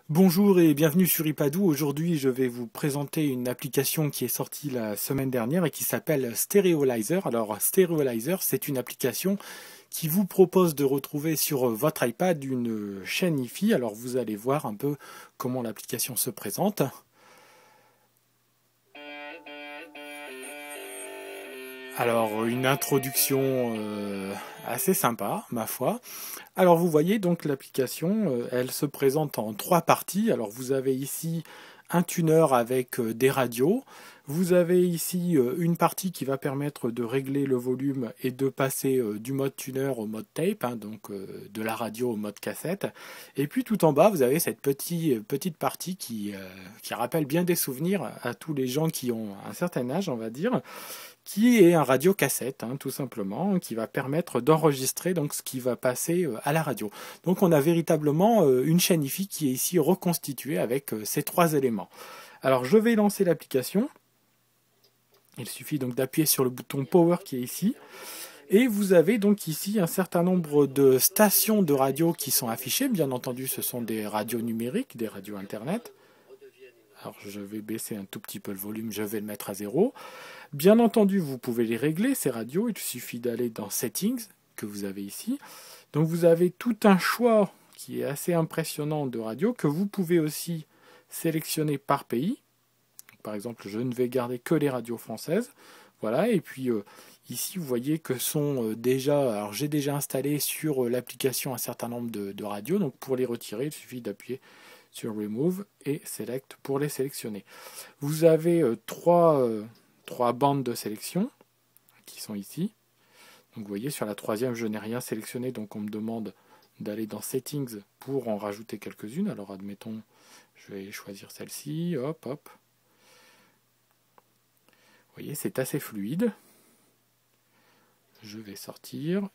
Bonjour et bienvenue sur Ipadou. Aujourd'hui, je vais vous présenter une application qui est sortie la semaine dernière et qui s'appelle Stereolyzer. Alors, Stereolyzer, c'est une application qui vous propose de retrouver sur votre iPad une chaîne hi-fi. Alors, vous allez voir un peu comment l'application se présente. Alors, une introduction assez sympa, ma foi. Alors, vous voyez donc l'application, elle se présente en trois parties. Alors, vous avez ici un tuner avec des radios. Vous avez ici une partie qui va permettre de régler le volume et de passer du mode tuner au mode tape, hein, donc de la radio au mode cassette. Et puis tout en bas, vous avez cette petite partie qui rappelle bien des souvenirs à tous les gens qui ont un certain âge, on va dire, qui est un radiocassette, hein, tout simplement, qui va permettre d'enregistrer donc ce qui va passer à la radio. Donc on a véritablement une chaîne hi-fi qui est ici reconstituée avec ces trois éléments. Alors je vais lancer l'application. Il suffit donc d'appuyer sur le bouton Power qui est ici. Et vous avez donc ici un certain nombre de stations de radio qui sont affichées. Bien entendu, ce sont des radios numériques, des radios Internet. Alors je vais baisser un tout petit peu le volume, je vais le mettre à 0. Bien entendu, vous pouvez les régler, ces radios. Il suffit d'aller dans Settings, que vous avez ici. Donc vous avez tout un choix qui est assez impressionnant de radios, que vous pouvez aussi sélectionner par pays. Par exemple, je ne vais garder que les radios françaises. Voilà, et puis ici, vous voyez que sont déjà... Alors j'ai déjà installé sur l'application un certain nombre de radios. Donc pour les retirer, il suffit d'appuyer sur Remove et Select pour les sélectionner. Vous avez trois bandes de sélection qui sont ici. Donc vous voyez, sur la troisième, je n'ai rien sélectionné, donc on me demande d'aller dans Settings pour en rajouter quelques-unes. Alors admettons, je vais choisir celle-ci, hop, hop. Vous voyez, c'est assez fluide. Je vais sortir.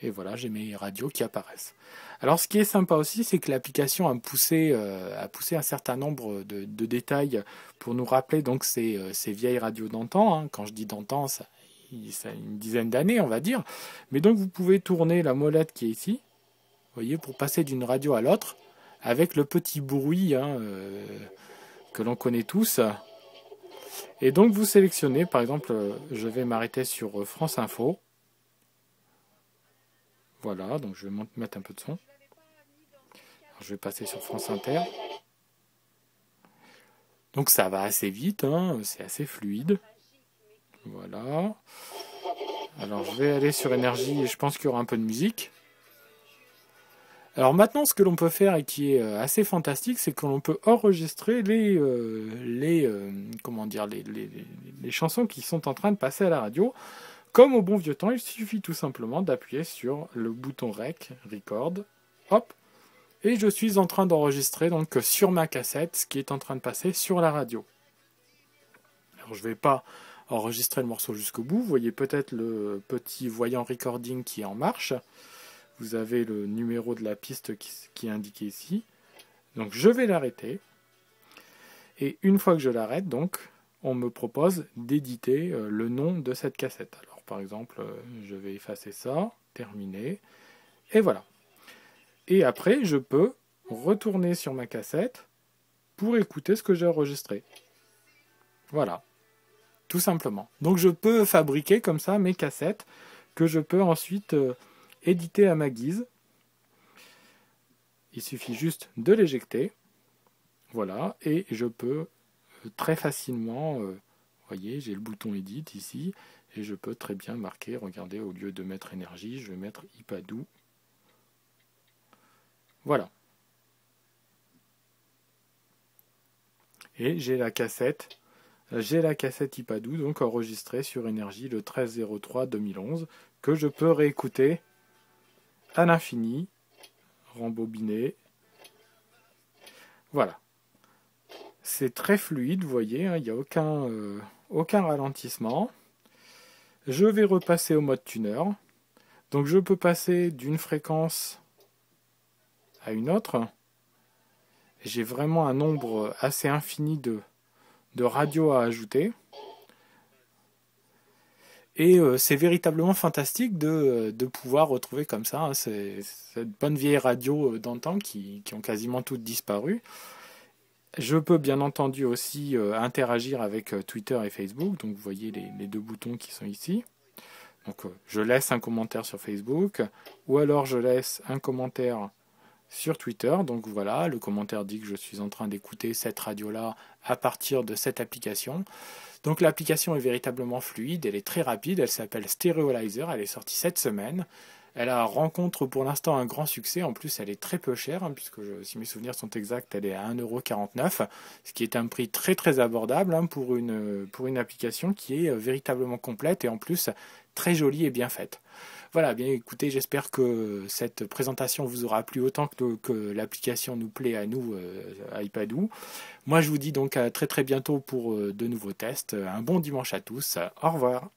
Et voilà, j'ai mes radios qui apparaissent. Alors ce qui est sympa aussi, c'est que l'application a poussé un certain nombre de détails pour nous rappeler donc ces vieilles radios d'antan. Hein. Quand je dis d'antan, ça a une dizaine d'années, on va dire. Mais donc vous pouvez tourner la molette qui est ici, vous voyez, pour passer d'une radio à l'autre, avec le petit bruit hein, que l'on connaît tous. Et donc vous sélectionnez, par exemple, je vais m'arrêter sur France Info. Voilà, donc je vais mettre un peu de son. Alors, je vais passer sur France Inter. Donc ça va assez vite, hein, c'est assez fluide. Voilà. Alors je vais aller sur énergie et je pense qu'il y aura un peu de musique. Alors maintenant, ce que l'on peut faire et qui est assez fantastique, c'est que l'on peut enregistrer les chansons qui sont en train de passer à la radio. Comme au bon vieux temps, il suffit tout simplement d'appuyer sur le bouton Rec, Record, hop, et je suis en train d'enregistrer donc sur ma cassette ce qui est en train de passer sur la radio. Alors je ne vais pas enregistrer le morceau jusqu'au bout, vous voyez peut-être le petit voyant recording qui est en marche. Vous avez le numéro de la piste qui est indiqué ici. Donc je vais l'arrêter. Et une fois que je l'arrête, donc, on me propose d'éditer le nom de cette cassette. Alors par exemple, je vais effacer ça, terminer, et voilà. Et après, je peux retourner sur ma cassette pour écouter ce que j'ai enregistré. Voilà, tout simplement. Donc je peux fabriquer comme ça mes cassettes que je peux ensuite éditer à ma guise. Il suffit juste de l'éjecter. Voilà, et je peux très facilement, voyez, j'ai le bouton Edit ici, et je peux très bien marquer, regardez, au lieu de mettre énergie, je vais mettre Ipadou. Voilà. Et j'ai la cassette Ipadou, donc enregistrée sur énergie le 13-03-2011, que je peux réécouter à l'infini, rembobiner. Voilà. C'est très fluide, vous voyez, hein, il n'y a aucun ralentissement. Je vais repasser au mode tuner. Donc je peux passer d'une fréquence à une autre. J'ai vraiment un nombre assez infini de radios à ajouter. Et c'est véritablement fantastique de pouvoir retrouver comme ça hein, cette bonne vieille radio d'antan qui ont quasiment toutes disparu. Je peux bien entendu aussi interagir avec Twitter et Facebook, donc vous voyez les deux boutons qui sont ici. Donc je laisse un commentaire sur Facebook, ou alors je laisse un commentaire sur Twitter. Donc voilà, le commentaire dit que je suis en train d'écouter cette radio-là à partir de cette application. Donc l'application est véritablement fluide, elle est très rapide, elle s'appelle Stereolyzer, elle est sortie cette semaine. Elle rencontre pour l'instant un grand succès, en plus elle est très peu chère, hein, puisque si mes souvenirs sont exacts, elle est à 1,49 €, ce qui est un prix très très abordable hein, pour une application qui est véritablement complète et en plus très jolie et bien faite. Voilà, bien écoutez, j'espère que cette présentation vous aura plu autant que l'application nous plaît à nous, iPadou. Moi je vous dis donc à très très bientôt pour de nouveaux tests. Un bon dimanche à tous, au revoir.